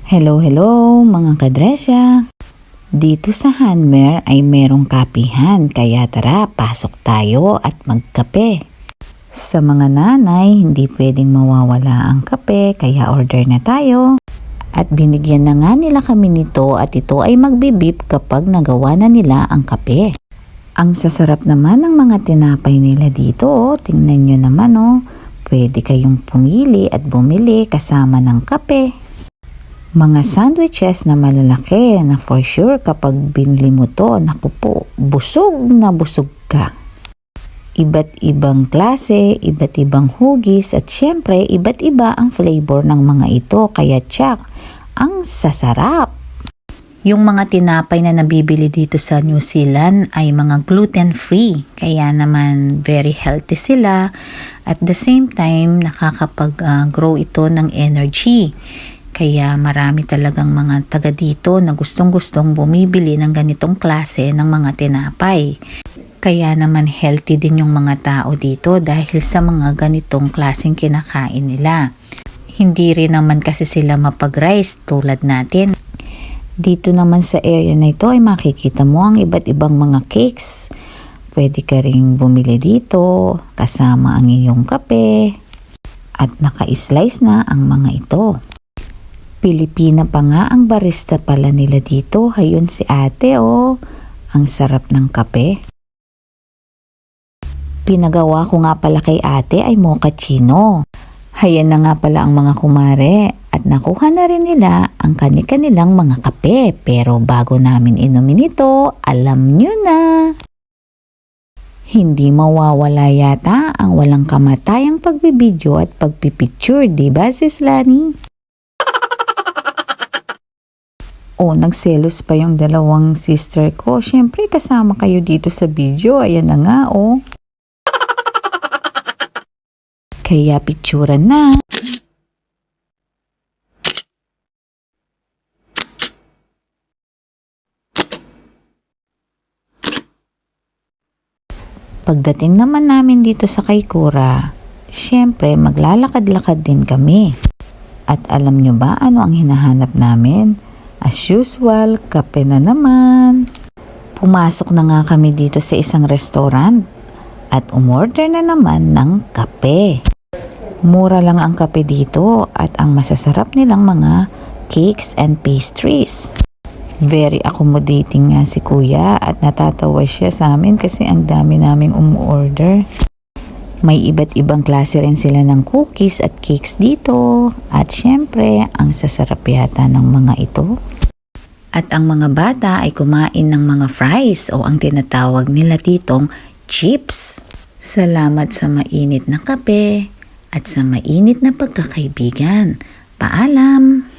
Hello mga kadresya! Dito sa Hanmer ay merong kapihan kaya tara pasok tayo at magkape. Sa mga nanay hindi pwedeng mawawala ang kape kaya order na tayo. At binigyan na nga nila kami nito at ito ay magbibip kapag nagawa na nila ang kape. Ang sasarap naman ng mga tinapay nila dito, tingnan nyo naman pwede kayong pumili at bumili kasama ng kape. Mga sandwiches na malalaki na for sure kapag binili mo to, naku po, busog na busog ka. Iba't ibang klase, iba't ibang hugis at syempre iba't iba ang flavor ng mga ito kaya tsak, ang sasarap. Yung mga tinapay na nabibili dito sa New Zealand ay mga gluten-free kaya naman very healthy sila at the same time nakakapag-grow ito ng energy. Kaya marami talagang mga taga dito na gustong-gustong bumibili ng ganitong klase ng mga tinapay. Kaya naman healthy din yung mga tao dito dahil sa mga ganitong klaseng kinakain nila. Hindi rin naman kasi sila mapag-rice tulad natin. Dito naman sa area na ito ay makikita mo ang iba't ibang mga cakes. Pwede ka ring bumili dito kasama ang iyong kape at naka-slice na ang mga ito. Pilipina pa nga ang barista pala nila dito. Ayun si ate ang sarap ng kape. Pinagawa ko nga pala kay ate ay mochaccino. Hayan na nga pala ang mga kumare at nakuha na rin nila ang kanilang mga kape. Pero bago namin inumin ito, alam nyo na. Hindi mawawala yata ang walang kamatayang pagbibidyo at pagpipicture, diba sis Lani? Nagselos pa yung dalawang sister ko. Siyempre, kasama kayo dito sa video. Ayan na nga, Kaya picturean na. Pagdating naman namin dito sa Kaikoura, siyempre, maglalakad-lakad din kami. At alam nyo ba ano ang hinahanap namin? As usual, kape na naman. Pumasok na nga kami dito sa isang restaurant at umorder na naman ng kape. Mura lang ang kape dito at ang masasarap nilang mga cakes and pastries. Very accommodating nga si kuya at natatawa siya sa amin kasi ang dami naming umorder. May iba't ibang klase rin sila ng cookies at cakes dito. At syempre, ang sasarap yata ng mga ito. At ang mga bata ay kumain ng mga fries o ang tinatawag nila ditong chips. Salamat sa mainit na kape at sa mainit na pagkakaibigan. Paalam!